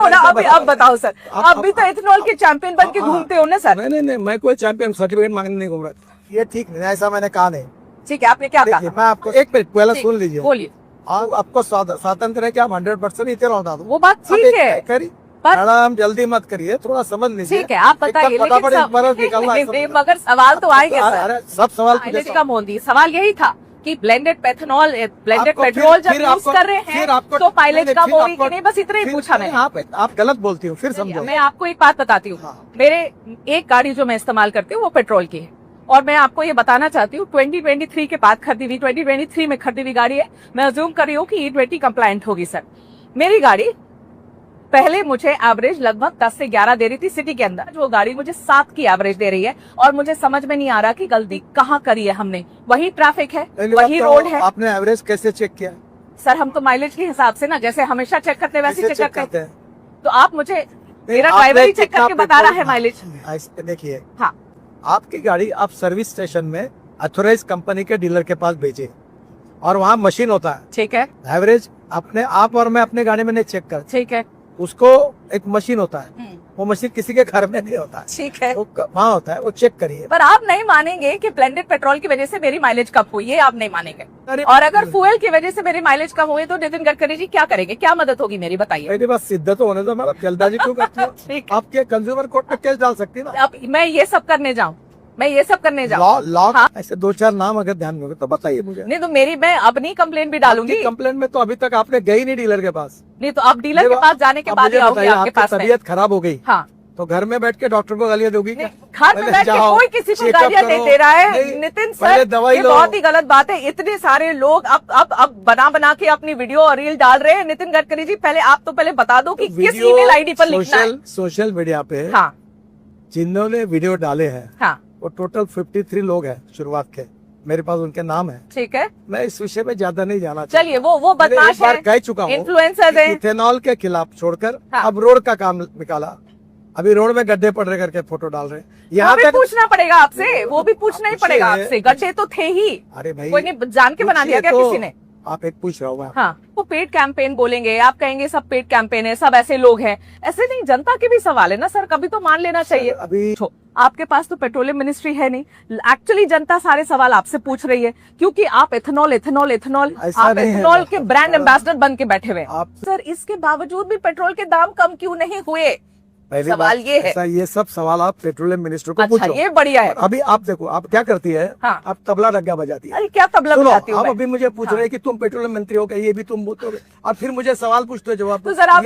ना, अब बताओ सर, आप भी तो इथेनॉल के चैंपियन बन के घूमते हो ना सर। नहीं, मैं कोई चैंपियन सर्टिफिकेट मांगने नहीं घूम रहा। ये ठीक नहीं, ऐसा मैंने कहा नहीं। ठीक है, आपने क्या कहा? मैं आपको एक मिनट पहले सुन लीजिए। बोलिए। आपको स्वतंत्र है कि आप 100% इथेनॉल डाल दो, वो बात ठीक है, मैडम जल्दी मत करिए, थोड़ा समझ लीजिए। ठीक है, आप बताइए। मगर सवाल तो आएंगे सर, सब सवाल कम होती। सवाल यही था कि ब्लेंडेड पेट्रोल जब यूज कर रहे हैं तो माइलेज कम होगी कि नहीं, बस इतना ही पूछा मैंने। आप गलत बोलती हूँ, फिर समझो। मैं आपको एक बात बताती हूँ, मेरे एक गाड़ी जो मैं इस्तेमाल करती हूँ वो पेट्रोल की है, और मैं आपको ये बताना चाहती हूँ 2023 के बाद खरीदी हुई, 2023 में खरीदी हुई गाड़ी है। मैं अज्यूम कर रही हूँ कि E20 कंप्लायंट होगी सर। मेरी गाड़ी पहले मुझे एवरेज लगभग 10 से 11 दे रही थी सिटी के अंदर, वो गाड़ी मुझे 7 की एवरेज दे रही है, और मुझे समझ में नहीं आ रहा कि गलती कहाँ करी है हमने। वही ट्रैफिक है, वही रोड है। आपने एवरेज कैसे चेक किया? सर हम तो माइलेज के हिसाब से ना, जैसे हमेशा चेक करते हैं वैसे चेक करते हैं। तो आप मुझे, मेरा ड्राइवर ही चेक करके बता रहा है माइलेज। देखिए, हाँ, आपकी गाड़ी आप सर्विस स्टेशन में अथोराइज कंपनी के डीलर के पास भेजे, और वहाँ मशीन होता है। ठीक है, एवरेज अपने आप और मैं अपने गाड़ी में नहीं चेक कर। ठीक है, उसको एक मशीन होता है, वो मशीन किसी के घर में नहीं होता है। ठीक है, वो वहाँ होता है, वो चेक करिए। पर आप नहीं मानेंगे कि ब्लेंडेड पेट्रोल की वजह से मेरी माइलेज कम हुई, ये आप नहीं मानेंगे। और अगर फ्यूल की वजह से मेरी माइलेज कम हुई तो नितिन गडकरी जी क्या करेंगे, क्या मदद होगी मेरी, बताइए। मेरी बात सिद्ध तो होने दो, मतलब जल्दबाजी क्यों करती हो? आपके कंज्यूमर कोर्ट में केस डाल सकती है ना। अब मैं ये सब करने जाऊँ, हाँ? ऐसे 2-4 नाम अगर ध्यान में हो तो बताइए मुझे। नहीं तो मैं अपनी कंप्लेन भी डालूंगी। कंप्लेन में तो अभी तक आपने गई नहीं डीलर के पास। नहीं तो अब डीलर के पास जाने के बाद आपके पास तबीयत खराब हो गई, हाँ, तो घर में बैठ के डॉक्टर को गालियां दोगी क्या? घर में बैठ के कोई किसी को गालियां नहीं दे रहा है नितिन सर, ये बहुत ही गलत बात है। इतने सारे लोग अब बना के अपनी वीडियो और रील डाल रहे हैं। नितिन गडकरी जी पहले बता दो कि किस ईमेल आईडी पर लिखना है। सोशल मीडिया पे हाँ, जिन्होंने वीडियो डाले हैं, हाँ, वो टोटल 53 लोग हैं शुरुआत के, मेरे पास उनके नाम है। ठीक है, मैं इस विषय में ज्यादा नहीं जाना। चलिए, वो बदमाश है, कह चुका हूँ, इन्फ्लुएंसर्स हैं। इथेनॉल के खिलाफ छोड़कर हाँ, अब रोड का काम निकाला। अभी रोड में गड्ढे पड़ रहे करके फोटो डाल रहे हैं। यहाँ भी पूछना पड़ेगा आपसे, वो भी पूछना ही पड़ेगा आपसे। गड्ढे तो थे ही, अरे भाई, कोई नहीं जान के बना दिया क्या किसी ने? आप एक पूछ रहा हूँ। हाँ, वो पेड कैंपेन बोलेंगे, आप कहेंगे सब पेड कैंपेन है, सब ऐसे लोग हैं। ऐसे नहीं, जनता के भी सवाल है ना सर, कभी तो मान लेना चाहिए। अभी आपके पास तो पेट्रोलियम मिनिस्ट्री है नहीं, एक्चुअली जनता सारे सवाल आपसे पूछ रही है, क्योंकि आप इथेनॉल के ब्रांड एम्बेसडर बन के बैठे हुए। सर इसके बावजूद भी पेट्रोल के दाम कम क्यों नहीं हुए? सवाल ये है। ये सब सवाल आप पेट्रोलियम मिनिस्टर को पूछो। ये बढ़िया है। अभी आप देखो, आप क्या करती है? हाँ, आप तबला रग्गा बजाती है। अरे क्या तबला बजाती हूँ? आप अभी मुझे पूछ रहे हैं कि तुम पेट्रोलियम मंत्री हो गए, ये भी तुम बोलोगे, और फिर मुझे सवाल पूछते हो जवाब। तो सर आप